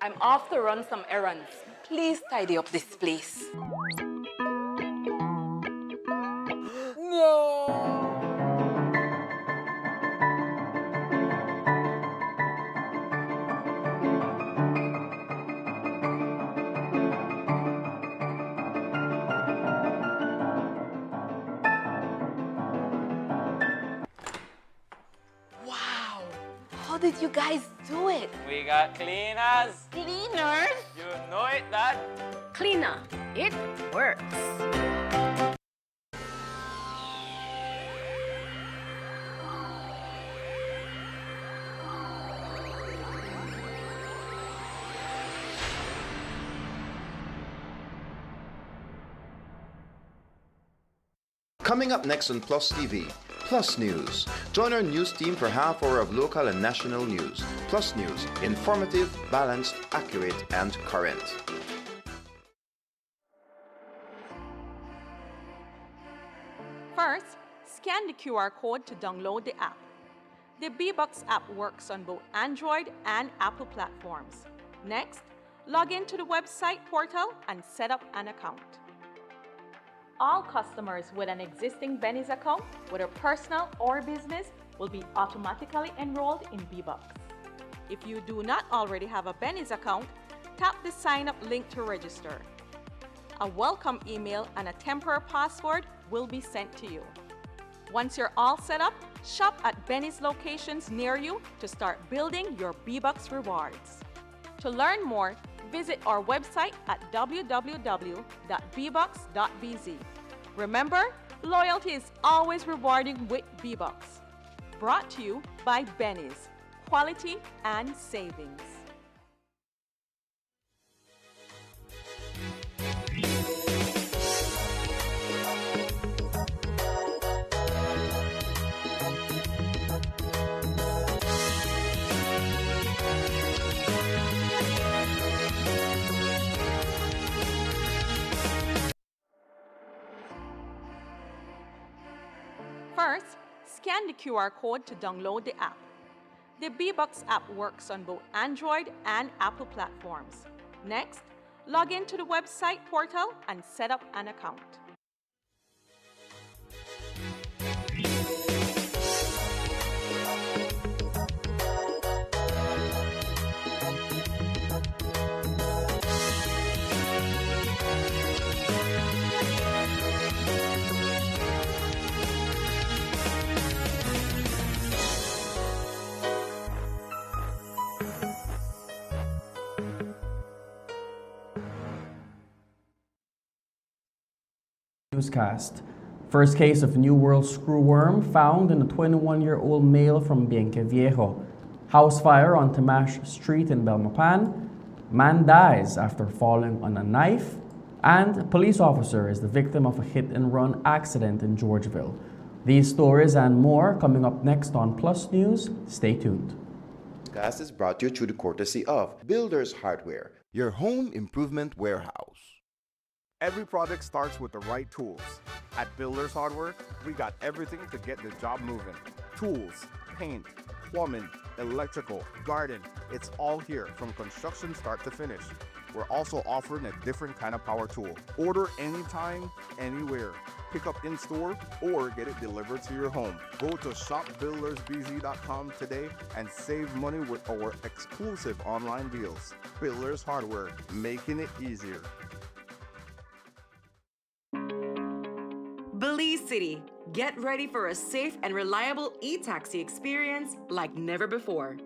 I'm off to run some errands. Please tidy up this place. No! Wow! How did you guys do it? We got cleaners. Cleaners? You know it, Dad. Cleaner, it works. Coming up next on Plus TV, Plus News. Join our news team for half hour of local and national news. Plus News, informative, balanced, accurate, and current. First, scan the QR code to download the app. The B-Box app works on both Android and Apple platforms. Next, log into the website portal and set up an account. All customers with an existing Benny's account, whether personal or business, will be automatically enrolled in B-Box. If you do not already have a Benny's account, tap the sign up link to register. A welcome email and a temporary password will be sent to you. Once you're all set up, shop at Benny's locations near you to start building your B-Box rewards. To learn more, visit our website at www.bbox.bz. Remember, loyalty is always rewarding with B-Box. Brought to you by Benny's, quality and savings. First, scan the QR code to download the app. The B-Box app works on both Android and Apple platforms. Next, log into the website portal and set up an account. Newscast. First case of New World screwworm found in a 21-year-old male from Bienqueviejo. House fire on Tamash Street in Belmopan. Man dies after falling on a knife. And a police officer is the victim of a hit-and-run accident in Georgeville. These stories and more coming up next on Plus News. Stay tuned. Cast is brought to you through the courtesy of Builders Hardware, your home improvement warehouse. Every project starts with the right tools. At Builders Hardware, we got everything to get the job moving. Tools, paint, plumbing, electrical, garden, it's all here from construction start to finish. We're also offering a different kind of power tool. Order anytime, anywhere. Pick up in store or get it delivered to your home. Go to shopbuildersbz.com today and save money with our exclusive online deals. Builders Hardware, making it easier. Belize City, get ready for a safe and reliable e-taxi experience like never before.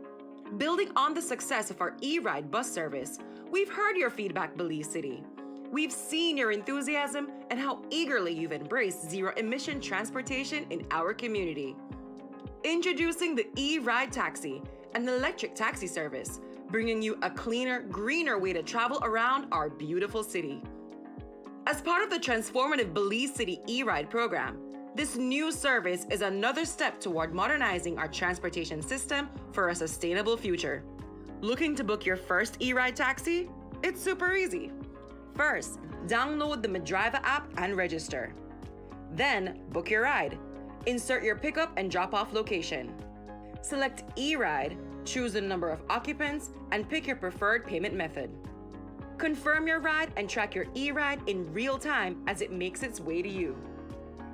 Building on the success of our e-ride bus service, we've heard your feedback, Belize City. We've seen your enthusiasm and how eagerly you've embraced zero-emission transportation in our community. Introducing the e-ride taxi, an electric taxi service, bringing you a cleaner, greener way to travel around our beautiful city. As part of the transformative Belize City e-ride program, this new service is another step toward modernizing our transportation system for a sustainable future. Looking to book your first e-ride taxi? It's super easy. First, download the Medriva app and register. Then, book your ride. Insert your pickup and drop-off location. Select e-ride, Choose the number of occupants and pick your preferred payment method. Confirm your ride and track your e-ride in real time as it makes its way to you.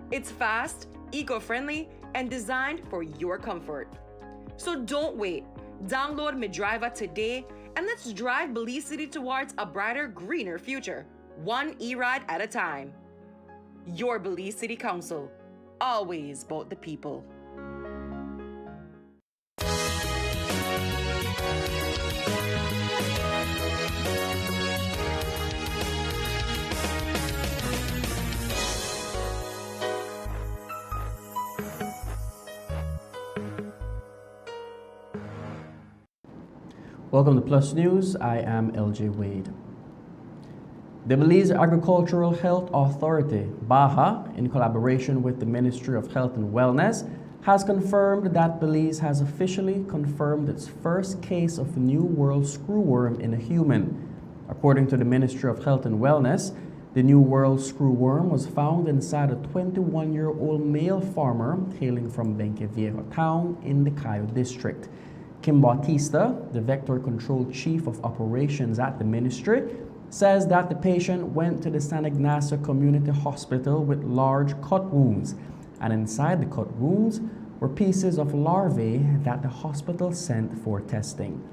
It's fast, eco-friendly, and designed for your comfort. So don't wait. Download Midriva today and let's drive Belize City towards a brighter, greener future, one e-ride at a time. Your Belize City Council, always about the people. Welcome to Plus News. I am LJ Wade. The Belize Agricultural Health Authority, BAHA, in collaboration with the Ministry of Health and Wellness, has confirmed that Belize has officially confirmed its first case of New World screwworm in a human. According to the Ministry of Health and Wellness, the New World screwworm was found inside a 21-year-old male farmer hailing from Benqueviejo town in the Cayo district. Kim Bautista, the Vector Control Chief of Operations at the ministry, says that the patient went to the San Ignacio Community Hospital with large cut wounds, and inside the cut wounds were pieces of larvae that the hospital sent for testing.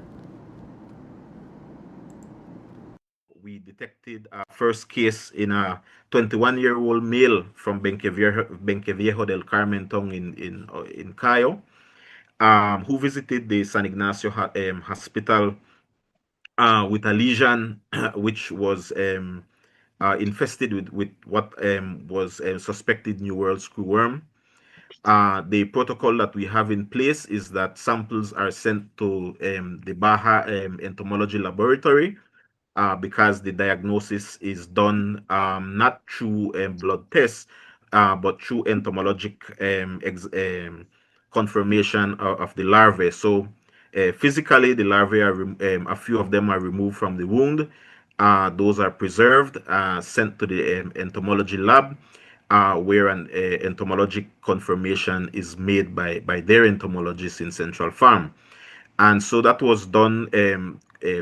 We detected a first case in a 21-year-old male from Benqueviejo del Carmen town in Cayo, who visited the San Ignacio hospital with a lesion which was infested with what was suspected New World screwworm. The protocol that we have in place is that samples are sent to the Baja Entomology Laboratory because the diagnosis is done not through blood tests, but through entomologic confirmation of the larvae. So physically, the larvae are a few of them are removed from the wound. Those are preserved, sent to the entomology lab, where an entomologic confirmation is made by their entomologists in Central Farm. And so that was done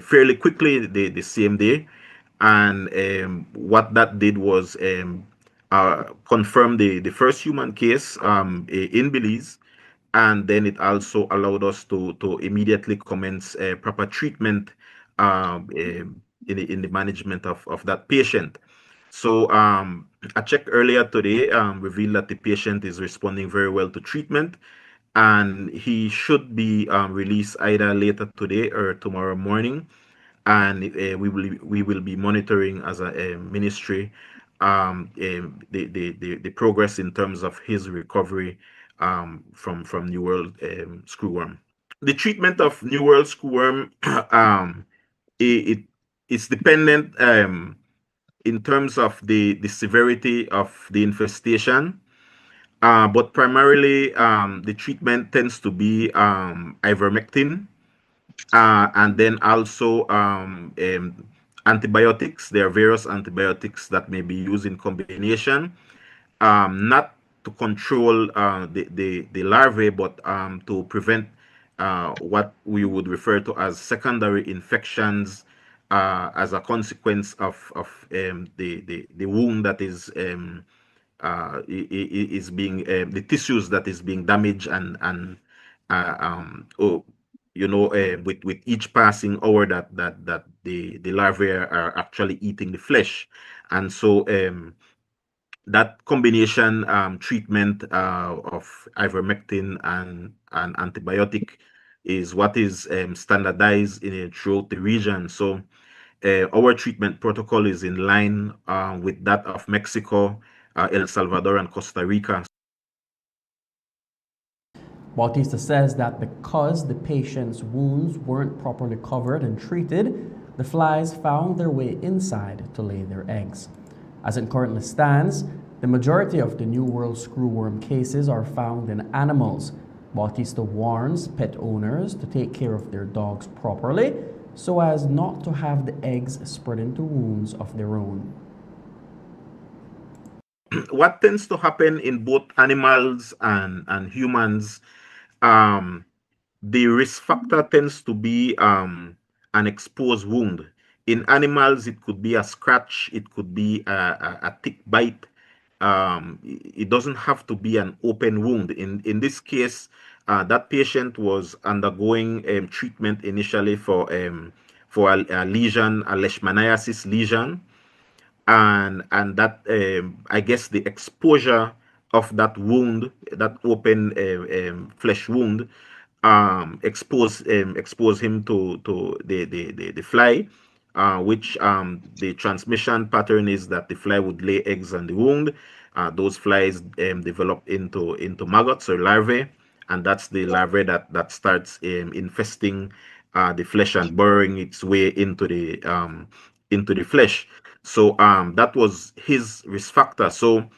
fairly quickly the same day. And what that did was confirm the first human case in Belize. And then it also allowed us to immediately commence proper treatment in the management of that patient. So a check earlier today revealed that the patient is responding very well to treatment, and he should be released either later today or tomorrow morning. And we will be monitoring as a ministry the progress in terms of his recovery from New World screwworm. The treatment of New World screwworm it's dependent in terms of the severity of the infestation. But primarily, the treatment tends to be ivermectin, and then also antibiotics. There are various antibiotics that may be used in combination, not to control the larvae, but to prevent what we would refer to as secondary infections as a consequence of the wound that is being the tissues that is being damaged and with each passing hour that the larvae are actually eating the flesh. And so that combination treatment of ivermectin and antibiotic is what is standardized throughout the region. So our treatment protocol is in line with that of Mexico, El Salvador, and Costa Rica. Bautista says that because the patient's wounds weren't properly covered and treated, the flies found their way inside to lay their eggs. As it currently stands, the majority of the New World screwworm cases are found in animals. Bautista warns pet owners to take care of their dogs properly so as not to have the eggs spread into wounds of their own. What tends to happen in both animals and humans the risk factor tends to be an exposed wound. In animals, it could be a scratch, it could be a tick bite. It doesn't have to be an open wound. In this case, that patient was undergoing treatment initially for a lesion, a leishmaniasis lesion, and that I guess the exposure of that wound, that open flesh wound, expose him to the fly, which the transmission pattern is that the fly would lay eggs on the wound. Those flies develop into maggots or larvae, and that's the larvae that starts infesting the flesh and burrowing its way into the flesh. So that was his risk factor. So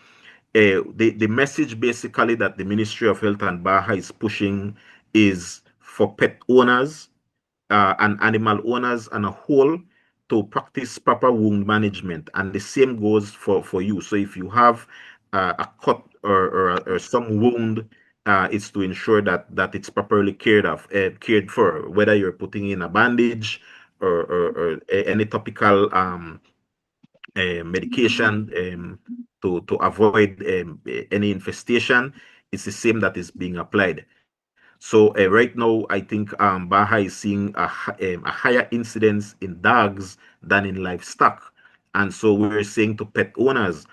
the message basically that the Ministry of Health and Baha is pushing is for pet owners and animal owners on a whole to practice proper wound management, and the same goes for you. So if you have a cut or some wound, it's to ensure that it's properly cared for, whether you're putting in a bandage or any topical medication to avoid any infestation. It's the same that is being applied. So right now, I think Baja is seeing a higher incidence in dogs than in livestock, and so we're saying to pet owners,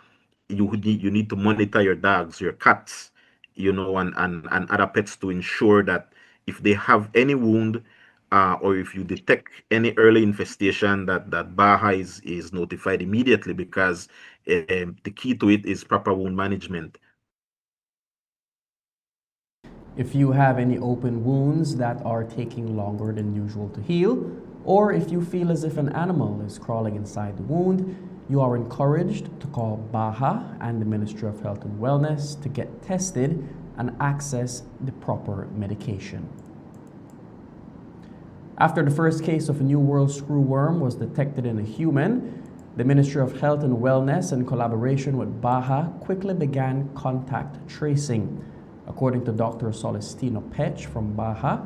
you need to monitor your dogs, your cats, and other pets to ensure that if they have any wound, or if you detect any early infestation, that Baja is notified immediately, because the key to it is proper wound management. If you have any open wounds that are taking longer than usual to heal, or if you feel as if an animal is crawling inside the wound, you are encouraged to call Baha and the Ministry of Health and Wellness to get tested and access the proper medication. After the first case of a New World screwworm was detected in a human, the Ministry of Health and Wellness, in collaboration with Baha, quickly began contact tracing. According to Dr. Celestino Pech from Baja,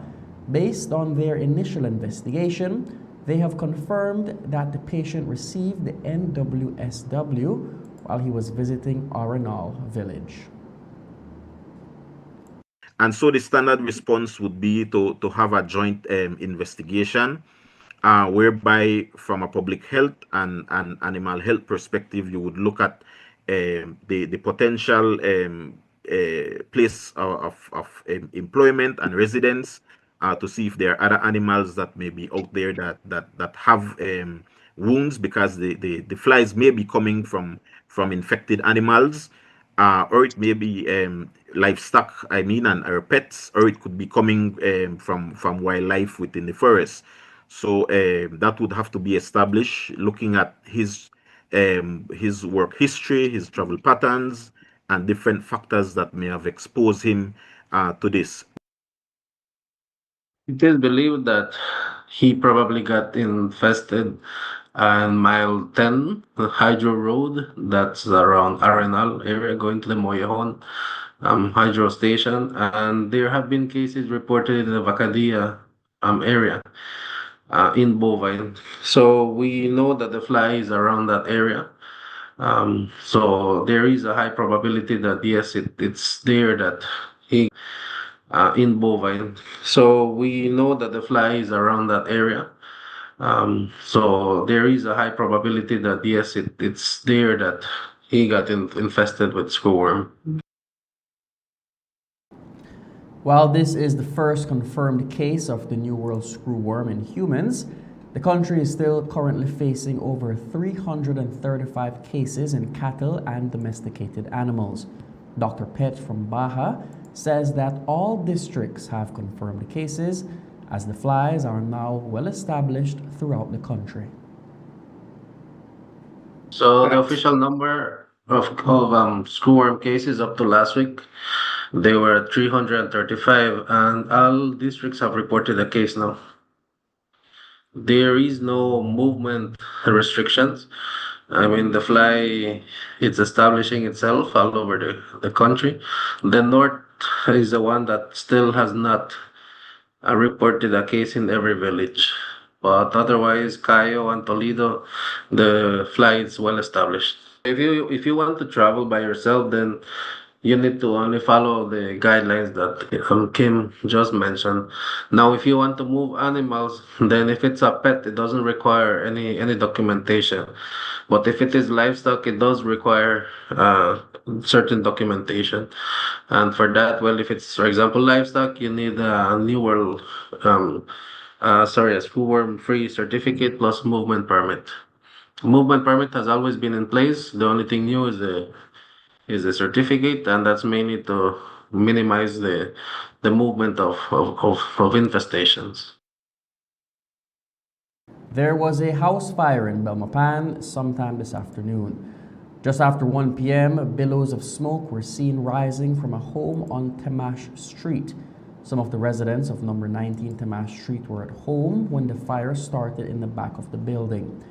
based on their initial investigation, they have confirmed that the patient received the NWSW while he was visiting Arenal village. And so the standard response would be to have a joint investigation, whereby from a public health and animal health perspective, you would look at the potential place of employment and residence, to see if there are other animals that may be out there that have wounds, because the flies may be coming from infected animals, or it may be livestock, I mean, and our pets, or it could be coming from wildlife within the forest. So that would have to be established, looking at his work history, his travel patterns, and different factors that may have exposed him to this. It is believed that he probably got infested on mile 10, the Hydro Road, that's around Arenal area, going to the Moyahon hydro station. And there have been cases reported in the Vacadia area in bovine. So we know that the fly is around that area. So there is a high probability that yes, it's there that he in bovine. So we know that the fly is around that area. So there is a high probability that yes, it's there that he got infested with screwworm. While this is the first confirmed case of the New World screwworm in humans, the country is still currently facing over 335 cases in cattle and domesticated animals. Dr. Pech from Baja says that all districts have confirmed the cases, as the flies are now well established throughout the country. So the official number of screwworm cases up to last week, they were 335, and all districts have reported a case now. There is no movement restrictions. I mean, the fly, it's establishing itself all over the country. The north is the one that still has not reported a case in every village. But otherwise, Cayo and Toledo, the flight is well established. If you want to travel by yourself, then you need to only follow the guidelines that Kim just mentioned. Now, if you want to move animals, then if it's a pet, it doesn't require any documentation. But if it is livestock, it does require certain documentation. And for that, well, if it's, for example, livestock, you need a New World, a screwworm-free certificate plus movement permit. Movement permit has always been in place. The only thing new is the certificate, and that's mainly to minimize the movement of infestations. There was a house fire in Belmopan sometime this afternoon. Just after 1 p.m., billows of smoke were seen rising from a home on Temash Street. Some of the residents of number 19 Temash Street were at home when the fire started in the back of the building.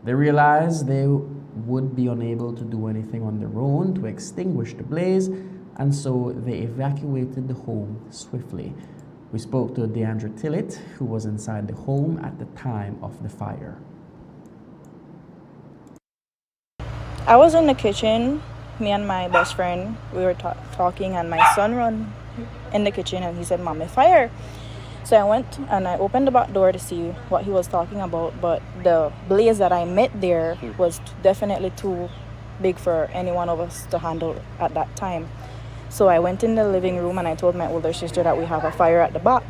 They realized they would be unable to do anything on their own to extinguish the blaze, and so they evacuated the home swiftly. We spoke to Deandra Tillett, who was inside the home at the time of the fire. I was in the kitchen, me and my best friend, we were talking, and my son ran in the kitchen and he said, "Mommy, fire." So I went and I opened the back door to see what he was talking about, but the blaze that I met there was definitely too big for any one of us to handle at that time. So I went in the living room and I told my older sister that we have a fire at the back.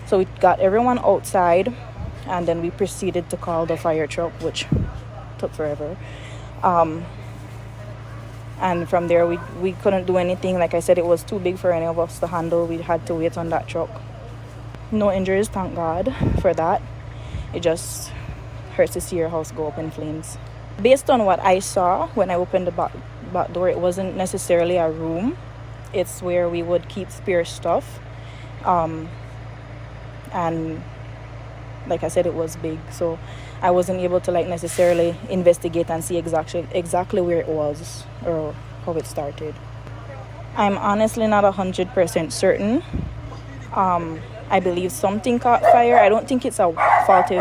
So we got everyone outside and then we proceeded to call the fire truck, which took forever. And from there we couldn't do anything. Like I said, it was too big for any of us to handle. We had to wait on that truck. No injuries, thank God for that. It just hurts to see your house go up in flames. Based on what I saw when I opened the back door, it wasn't necessarily a room. It's where we would keep spare stuff. And like I said, it was big. So I wasn't able to necessarily investigate and see exactly where it was or how it started. I'm honestly not 100% certain. I believe something caught fire. I don't think it's a faulty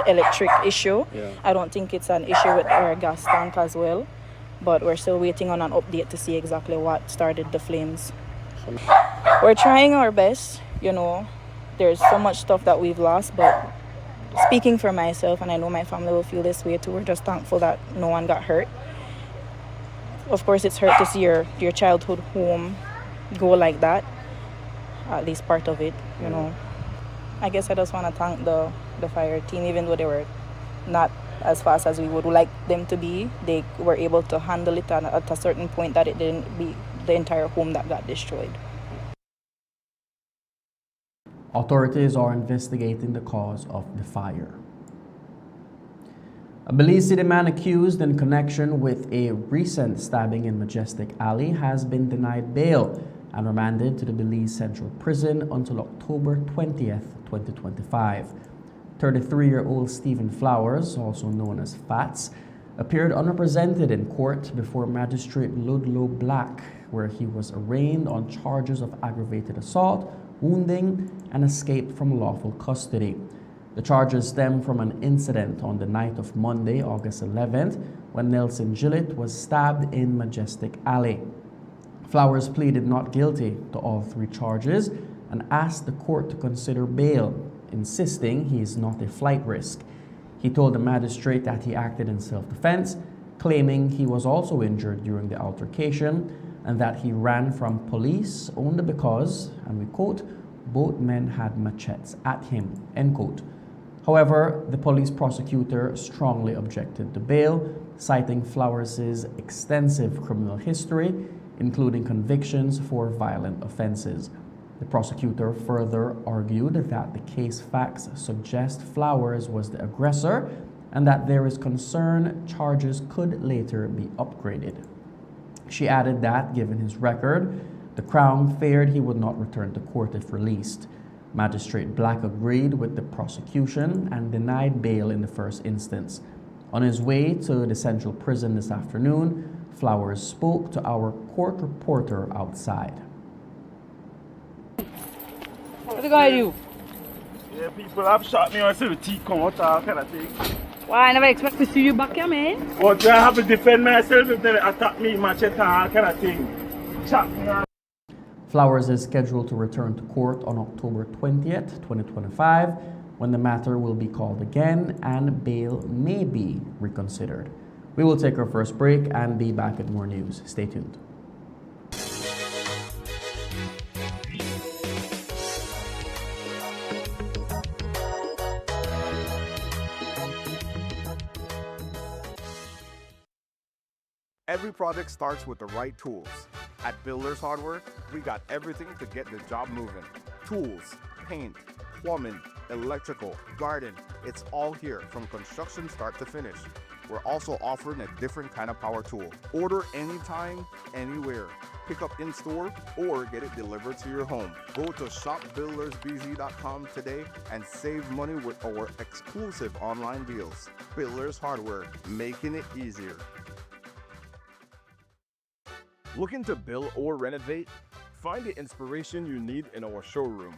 electric issue. Yeah. I don't think it's an issue with our gas tank as well. But we're still waiting on an update to see exactly what started the flames. We're trying our best, There's so much stuff that we've lost, but speaking for myself, and I know my family will feel this way too, we're just thankful that no one got hurt. Of course, it's hurt to see your childhood home go like that. At least part of it, I guess I just want to thank the fire team, even though they were not as fast as we would like them to be. They were able to handle it at a certain point that it didn't be the entire home that got destroyed. Authorities are investigating the cause of the fire. A Belize City man accused in connection with a recent stabbing in Majestic Alley has been denied bail and remanded to the Belize Central Prison until October 20th, 2025. 33-year-old Stephen Flowers, also known as Fats, appeared unrepresented in court before Magistrate Ludlow Black, where he was arraigned on charges of aggravated assault, wounding, and escape from lawful custody. The charges stem from an incident on the night of Monday, August 11th, when Nelson Gillett was stabbed in Majestic Alley. Flowers pleaded not guilty to all three charges and asked the court to consider bail, insisting he is not a flight risk. He told the magistrate that he acted in self-defense, claiming he was also injured during the altercation and that he ran from police only because, and we quote, both men had machetes at him, end quote. However, the police prosecutor strongly objected to bail, citing Flowers' extensive criminal history, including convictions for violent offenses. The prosecutor further argued that the case facts suggest Flowers was the aggressor and that there is concern charges could later be upgraded. She added that, given his record, the Crown feared he would not return to court if released. Magistrate Black agreed with the prosecution and denied bail in the first instance. On his way to the Central Prison this afternoon, Flowers spoke to our court reporter outside. What are you gonna do? Yeah, people have shot me or see the teeth come out, all kind of thing. Well, I never expect to see you back here, man. But I have to defend myself if they attack me, machete, all kind of thing. Shot me. Flowers is scheduled to return to court on October 20th, 2025, when the matter will be called again and bail may be reconsidered. We will take our first break and be back with more news. Stay tuned. Every project starts with the right tools. At Builders Hardware, we got everything to get the job moving. Tools, paint, plumbing, electrical, garden, it's all here from construction start to finish. We're also offering a different kind of power tool. Order anytime, anywhere. Pick up in store or get it delivered to your home. Go to shopbuildersbz.com today and save money with our exclusive online deals. Builders Hardware, making it easier. Looking to build or renovate? Find the inspiration you need in our showroom.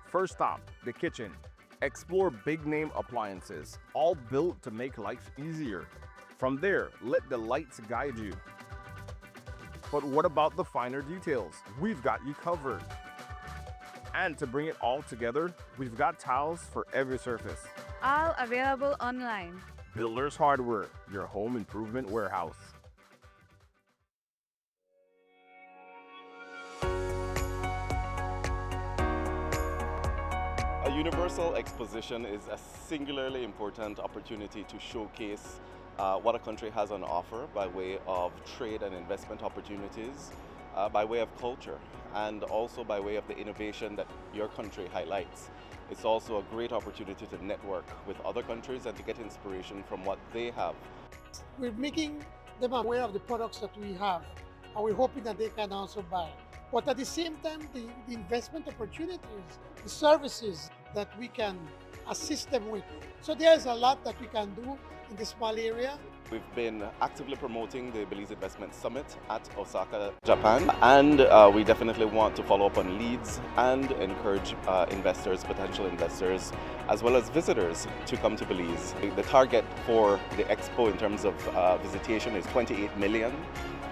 First stop, the kitchen. Explore big name appliances, all built to make life easier. From there, let the lights guide you. But what about the finer details? We've got you covered. And to bring it all together, we've got tiles for every surface. All available online. Builders Hardware, your home improvement warehouse. A universal exposition is a singularly important opportunity to showcase what a country has on offer by way of trade and investment opportunities, by way of culture, and also by way of the innovation that your country highlights. It's also a great opportunity to network with other countries and to get inspiration from what they have. We're making them aware of the products that we have, and we're hoping that they can also buy. But at the same time, the investment opportunities, the services that we can assist them with. So there's a lot that we can do in this small area. We've been actively promoting the Belize Investment Summit at Osaka, Japan, and we definitely want to follow up on leads and encourage investors, potential investors, as well as visitors to come to Belize. The target for the expo in terms of visitation is 28 million.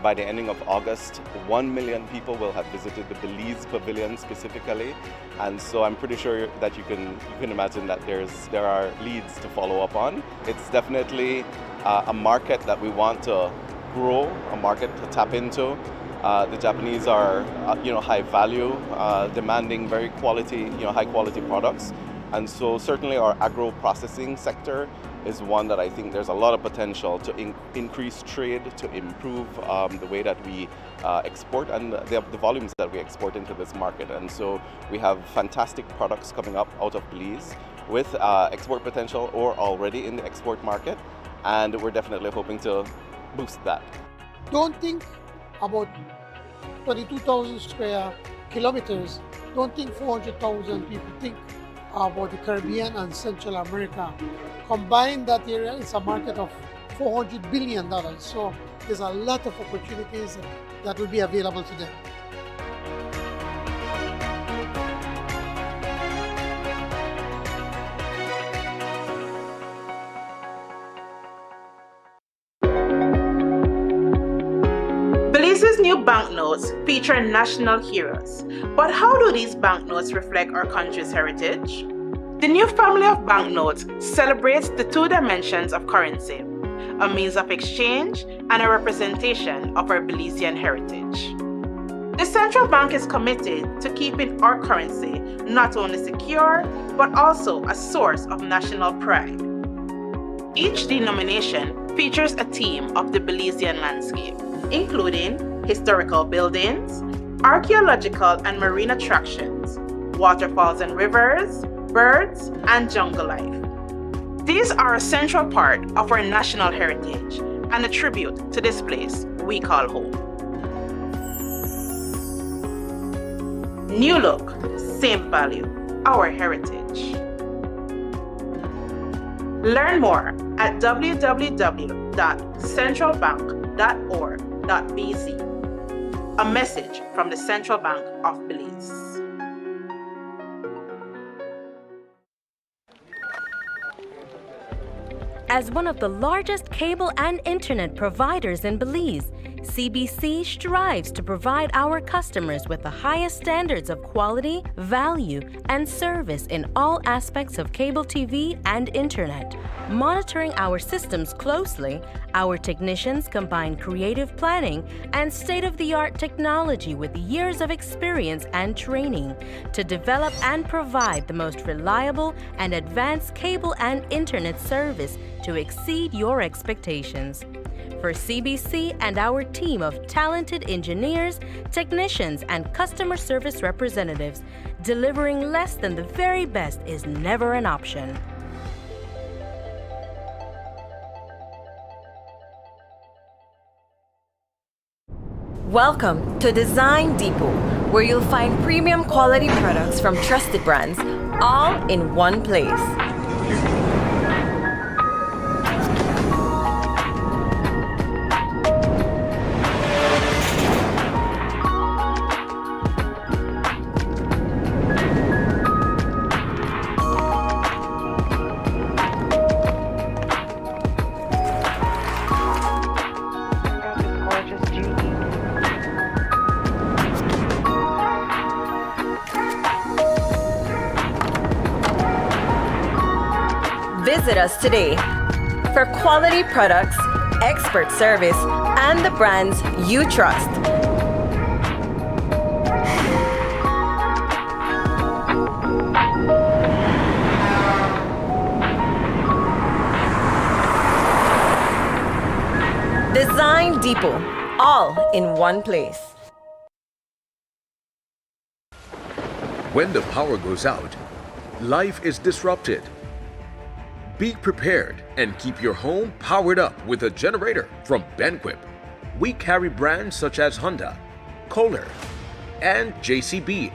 By the ending of August, 1 million people will have visited the Belize Pavilion specifically, and so I'm pretty sure that you can imagine that there are leads to follow up on. It's definitely a market that we want to grow, a market to tap into. The Japanese are, high value, demanding very quality, high quality products, and so certainly our agro processing sector is one that I think there's a lot of potential to increase trade, to improve the way that we export and the volumes that we export into this market. And so we have fantastic products coming up out of Belize with export potential or already in the export market, and we're definitely hoping to boost that. Don't think about 22,000 square kilometers. Don't think 400,000 people. Think about the Caribbean and Central America. Combine that area, it's a market of $400 billion. So there's a lot of opportunities that will be available to them. Belize's new banknotes feature national heroes. But how do these banknotes reflect our country's heritage? The new family of banknotes celebrates the two dimensions of currency, a means of exchange and a representation of our Belizean heritage. The central bank is committed to keeping our currency not only secure, but also a source of national pride. Each denomination features a theme of the Belizean landscape, including historical buildings, archaeological and marine attractions, waterfalls and rivers, birds, and jungle life. These are a central part of our national heritage and a tribute to this place we call home. New look, same value, our heritage. Learn more at www.centralbank.org.bz. A message from the Central Bank of Belize. As one of the largest cable and internet providers in Belize, CBC strives to provide our customers with the highest standards of quality, value, and service in all aspects of cable TV and internet. Monitoring our systems closely, our technicians combine creative planning and state-of-the-art technology with years of experience and training to develop and provide the most reliable and advanced cable and internet service to exceed your expectations. For CBC and our team of talented engineers, technicians, and customer service representatives, delivering less than the very best is never an option. Welcome to Design Depot, where you'll find premium quality products from trusted brands, all in one place. Visit us today for quality products, expert service, and the brands you trust. Design Depot, all in one place. When the power goes out, life is disrupted. Be prepared and keep your home powered up with a generator from Benquip. We carry brands such as Honda, Kohler, and JCB.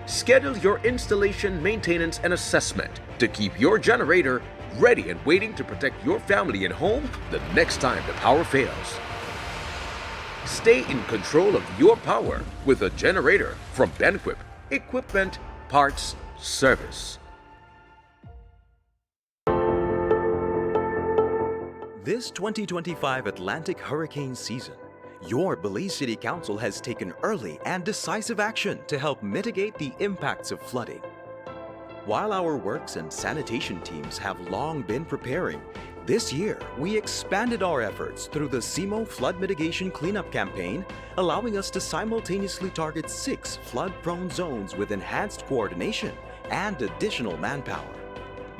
Schedule your installation, maintenance, and assessment to keep your generator ready and waiting to protect your family and home the next time the power fails. Stay in control of your power with a generator from Benquip. Equipment, parts, service. This 2025 Atlantic hurricane season, your Belize City Council has taken early and decisive action to help mitigate the impacts of flooding. While our works and sanitation teams have long been preparing, this year we expanded our efforts through the CIMO Flood Mitigation Cleanup Campaign, allowing us to simultaneously target 6 flood-prone zones with enhanced coordination and additional manpower.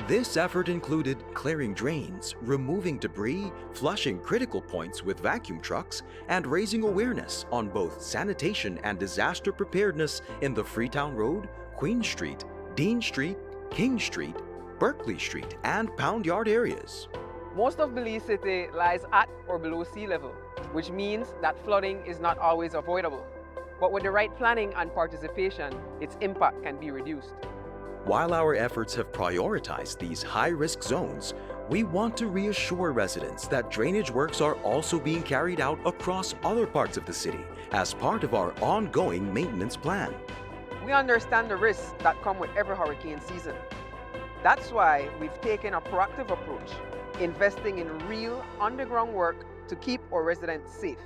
This effort included clearing drains, removing debris, flushing critical points with vacuum trucks, and raising awareness on both sanitation and disaster preparedness in the Freetown Road, Queen Street, Dean Street, King Street, Berkeley Street, and Pound Yard areas. Most of Belize City lies at or below sea level, which means that flooding is not always avoidable. But with the right planning and participation, its impact can be reduced. While our efforts have prioritized these high-risk zones, we want to reassure residents that drainage works are also being carried out across other parts of the city as part of our ongoing maintenance plan. We understand the risks that come with every hurricane season. That's why we've taken a proactive approach, investing in real underground work to keep our residents safe.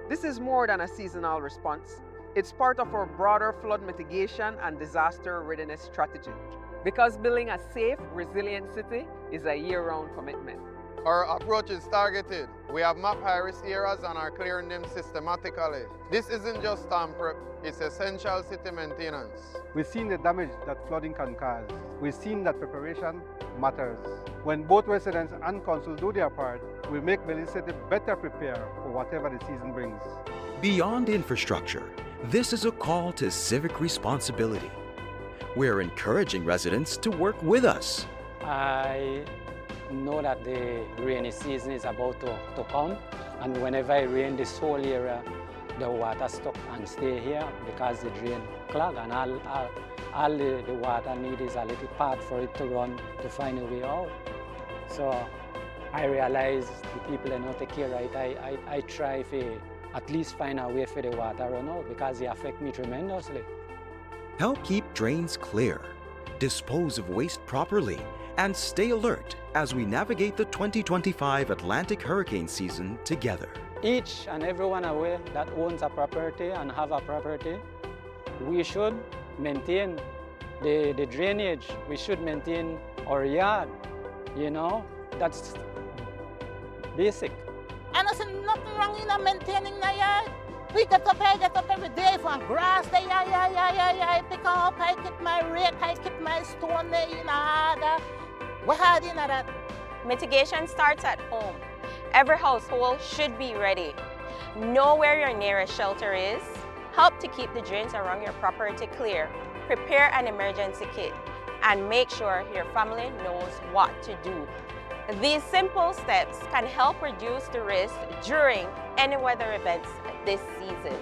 This is more than a seasonal response. It's part of our broader flood mitigation and disaster readiness strategy. Because building a safe, resilient city is a year-round commitment. Our approach is targeted. We have mapped high-risk areas and are clearing them systematically. This isn't just storm prep, it's essential city maintenance. We've seen the damage that flooding can cause. We've seen that preparation matters. When both residents and council do their part, we make Belize City better prepared for whatever the season brings. Beyond infrastructure, this is a call to civic responsibility. We're encouraging residents to work with us. I know that the rainy season is about to come, and whenever it rains, this whole area, the water stop and stay here because the drain clog, and all the water need is a little part for it to run to find a way out. So I realize the people that don't take care right. I try to at least find a way for the water run out because they affect me tremendously. Help keep drains clear, dispose of waste properly, and stay alert as we navigate the 2025 Atlantic hurricane season together. Each and everyone aware that owns a property and have a property, we should maintain the drainage. We should maintain our yard, that's basic. And I see nothing wrong in maintaining the yard. We get up every day for grass. I pick up, I keep my rake, I keep my stone there in order. What hard in that? Mitigation starts at home. Every household should be ready. Know where your nearest shelter is. Help to keep the drains around your property clear. Prepare an emergency kit and make sure your family knows what to do. These simple steps can help reduce the risk during any weather events this season.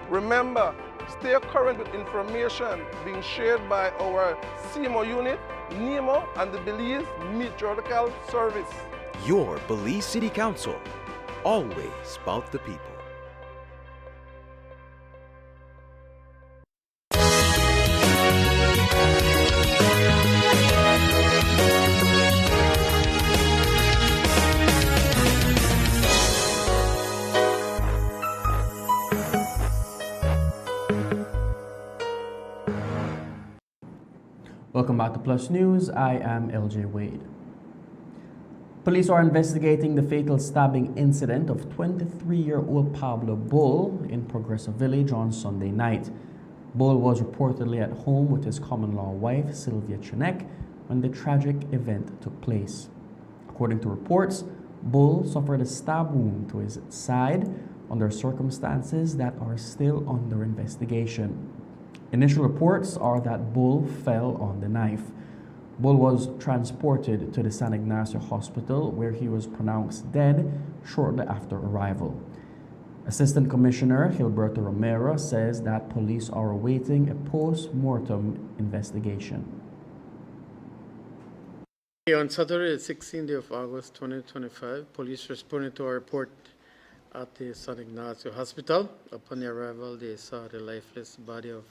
Remember, stay current with information being shared by our CMO unit, NEMO, and the Belize Meteorological Service. Your Belize City Council, always about the people. Welcome back to Plus News. I am LJ Wade. Police are investigating the fatal stabbing incident of 23-year-old Pablo Bull in Progressive Village on Sunday night. Bull was reportedly at home with his common-law wife, Sylvia Chinek, when the tragic event took place. According to reports, Bull suffered a stab wound to his side under circumstances that are still under investigation. Initial reports are that Bull fell on the knife. Bull was transported to the San Ignacio Hospital where he was pronounced dead shortly after arrival. Assistant Commissioner Gilberto Romero says that police are awaiting a post-mortem investigation. On Saturday, the 16th day of August 2025, police responded to a report at the San Ignacio Hospital. Upon the arrival, they saw the lifeless body of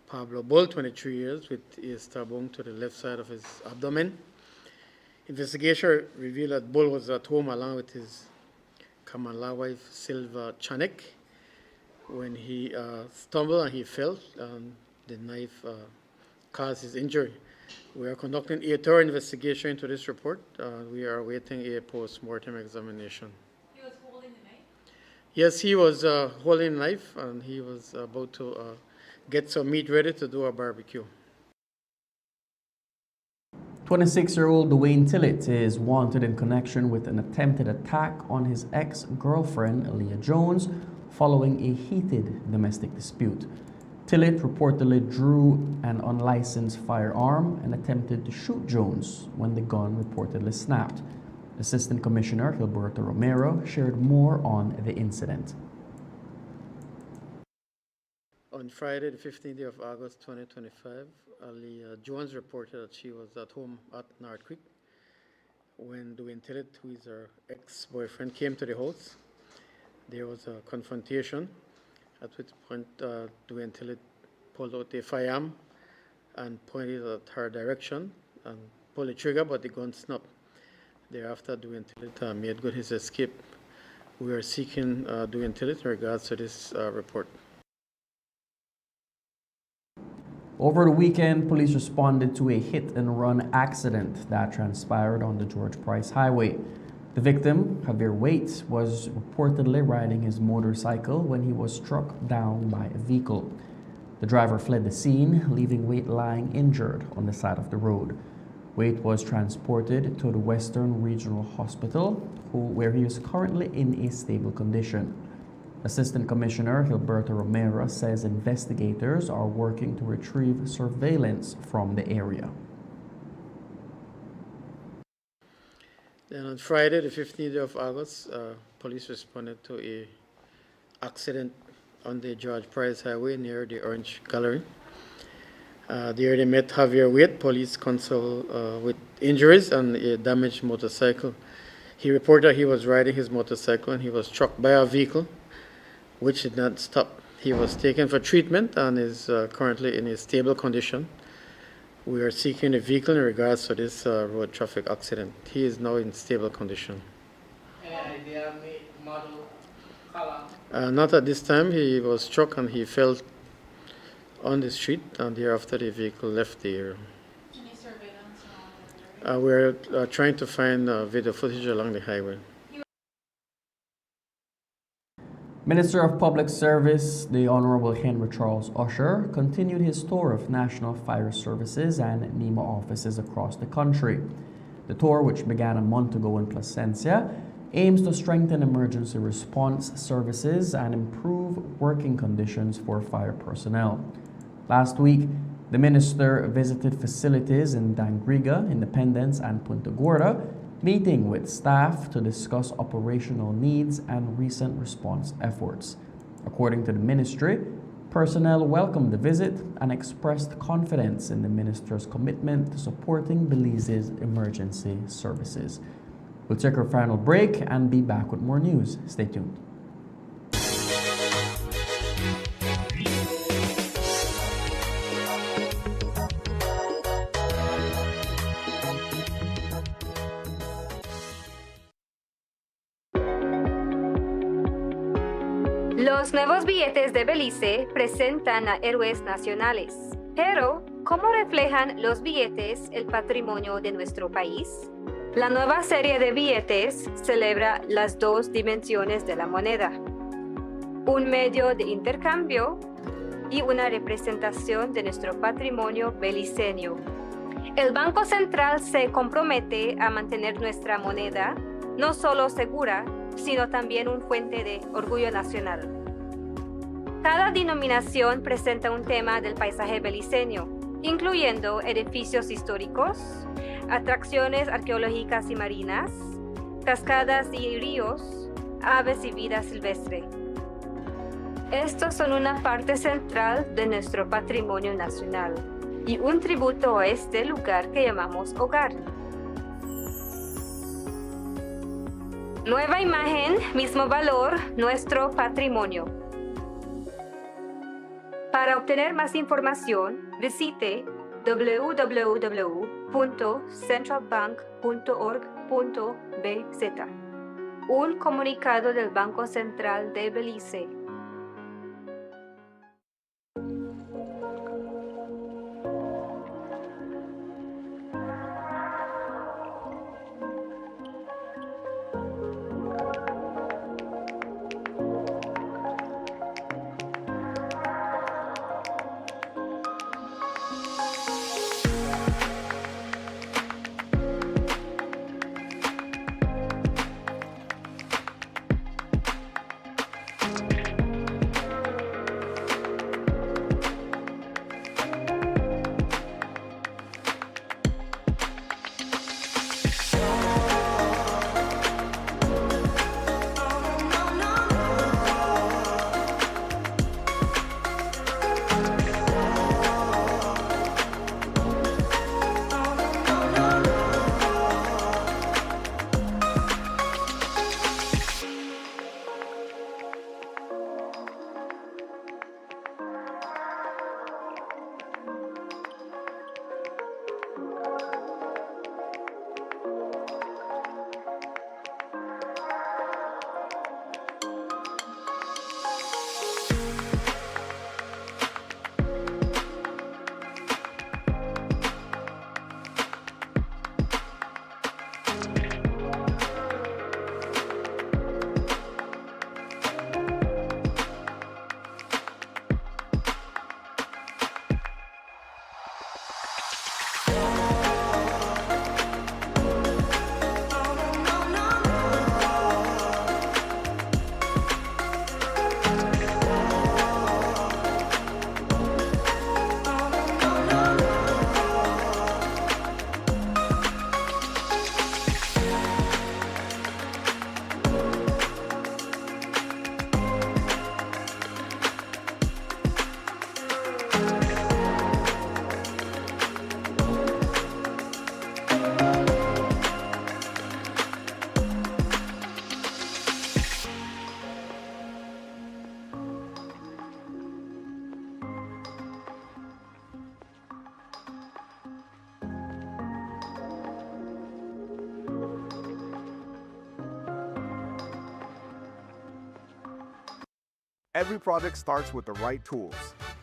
Pablo Bull, 23 years, with a stab wound to the left side of his abdomen. Investigation revealed that Bull was at home along with his common-law wife, Sylvia Chinek, when he stumbled and he fell, and the knife caused his injury. We are conducting a thorough investigation into this report. We are awaiting a post-mortem examination. He was holding the knife? Yes, he was holding a knife, and he was about to get some meat ready to do a barbecue. 26-year-old Dwayne Tillett is wanted in connection with an attempted attack on his ex-girlfriend, Leah Jones, following a heated domestic dispute. Tillett reportedly drew an unlicensed firearm and attempted to shoot Jones when the gun reportedly snapped. Assistant Commissioner Gilberto Romero shared more on the incident. On Friday, the 15th day of August 2025, Leah Jones reported that she was at home at North Creek when Dwayne Tillett, who is her ex-boyfriend, came to the house. There was a confrontation, at which point Dwayne Tillett pulled out a firearm and pointed at her direction and pulled the trigger, but the gun snapped. Thereafter, Dwayne Tillett made good his escape. We are seeking Dwayne Tillett in regards to this report. Over the weekend, police responded to a hit-and-run accident that transpired on the George Price Highway. The victim, Javier Waite, was reportedly riding his motorcycle when he was struck down by a vehicle. The driver fled the scene, leaving Waite lying injured on the side of the road. Waite was transported to the Western Regional Hospital, where he is currently in a stable condition. Assistant Commissioner Gilberto Romero says investigators are working to retrieve surveillance from the area. Then on Friday, the 15th day of August, police responded to an accident on the George Price Highway near the Orange Gallery. There they met Javier Waite, police constable with injuries and a damaged motorcycle. He reported he was riding his motorcycle and he was struck by a vehicle, which did not stop. He was taken for treatment and is currently in a stable condition. We are seeking a vehicle in regards to this road traffic accident. He is now in stable condition. Not at this time. He was struck and he fell on the street, and thereafter the vehicle left the area. We're trying to find video footage along the highway. Minister of Public Service, the Honorable Henry Charles Usher, continued his tour of National Fire Services and NEMA offices across the country. The tour, which began a month ago in Placencia, aims to strengthen emergency response services and improve working conditions for fire personnel. Last week, the minister visited facilities in Dangriga, Independence, and Punta Gorda, meeting with staff to discuss operational needs and recent response efforts. According to the ministry, personnel welcomed the visit and expressed confidence in the minister's commitment to supporting Belize's emergency services. We'll take our final break and be back with more news. Stay tuned. Los nuevos billetes de Belice presentan a héroes nacionales. Pero, ¿cómo reflejan los billetes el patrimonio de nuestro país? La nueva serie de billetes celebra las dos dimensiones de la moneda: un medio de intercambio y una representación de nuestro patrimonio beliceño. El Banco Central se compromete a mantener nuestra moneda no solo segura, sino también una fuente de orgullo nacional. Cada denominación presenta un tema del paisaje beliceño, incluyendo edificios históricos, atracciones arqueológicas y marinas, cascadas y ríos, aves y vida silvestre. Estos son una parte central de nuestro patrimonio nacional y un tributo a este lugar que llamamos hogar. Nueva imagen, mismo valor, nuestro patrimonio. Para obtener más información, visite www.centralbank.org.bz. Un comunicado del Banco Central de Belice. Every project starts with the right tools.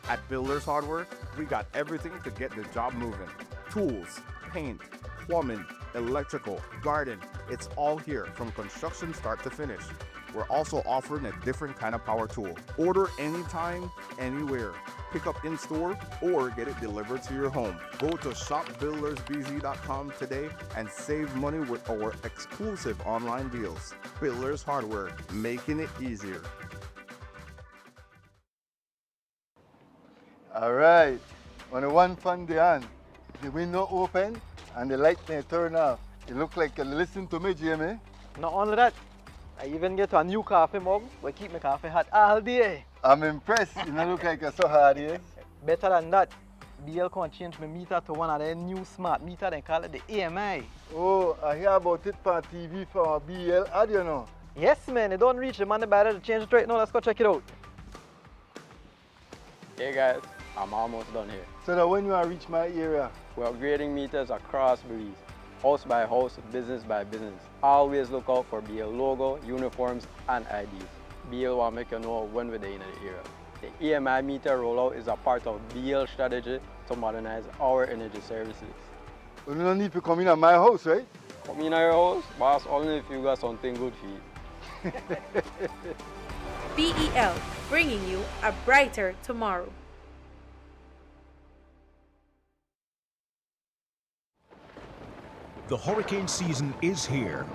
At Builders Hardware, we got everything to get the job moving. Tools, paint, plumbing, electrical, garden, it's all here from construction start to finish. We're also offering a different kind of power tool. Order anytime, anywhere. Pick up in store or get it delivered to your home. Go to shopbuildersbz.com today and save money with our exclusive online deals. Builders Hardware, making it easier. All right, when the one fun day on, the window open and the light may turn off. You look like you listen to me, Jamie. Not only that, I even get a new coffee mug where keep my coffee hot all day. I'm impressed. You don't look like you're so hard, eh? Better than that, BL can change my meter to one of their new smart meter, they call it the AMI. Oh, I hear about it on TV for BL ad, you know. Yes, man, it don't reach the money by to change it right now. Let's go check it out. Hey guys, I'm almost done here. So that when you reach my area? We're upgrading meters across Belize. House by house, business by business. Always look out for BL logo, uniforms, and IDs. BL will make you know when we're in the area. The EMI meter rollout is a part of BL strategy to modernize our energy services. You don't need to come in at my house, right? Come in at your house, boss, only if you got something good for you. BEL, bringing you a brighter tomorrow. The hurricane season is here.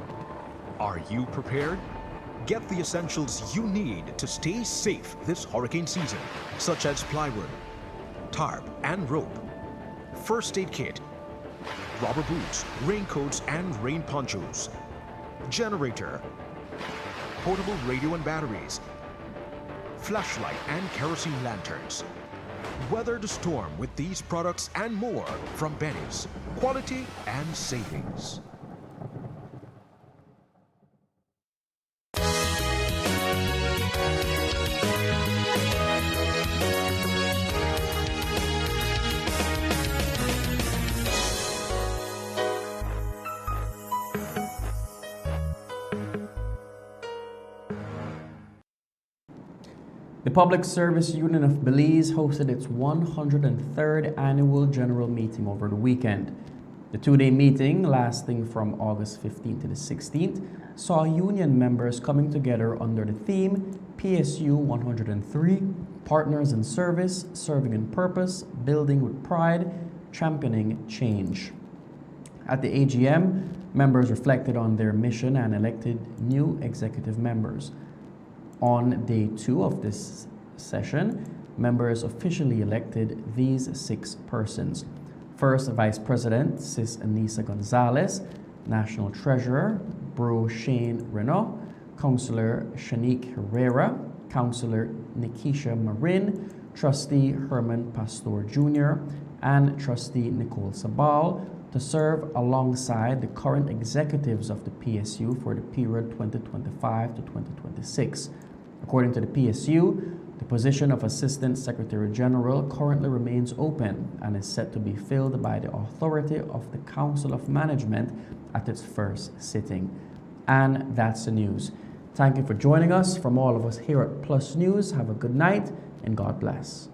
Are you prepared? Get the essentials you need to stay safe this hurricane season, such as plywood, tarp and rope, first aid kit, rubber boots, raincoats and rain ponchos, generator, portable radio and batteries, flashlight and kerosene lanterns. Weather the storm with these products and more from Benny's. Quality and savings. The Public Service Union of Belize hosted its 103rd annual general meeting over the weekend. The two-day meeting, lasting from August 15th to the 16th, saw union members coming together under the theme PSU 103, Partners in Service, Serving in Purpose, Building with Pride, Championing Change. At the AGM, members reflected on their mission and elected new executive members. On day 2 of this session, members officially elected these 6 persons. First, Vice President Sis Anissa Gonzalez, National Treasurer Bro Shane Renault, Councillor Shanique Herrera, Councillor Nikisha Marin, Trustee Herman Pastor Jr., and Trustee Nicole Sabal to serve alongside the current executives of the PSU for the period 2025 to 2026. According to the PSU, the position of Assistant Secretary General currently remains open and is set to be filled by the authority of the Council of Management at its first sitting. And that's the news. Thank you for joining us. From all of us here at Plus News, have a good night and God bless.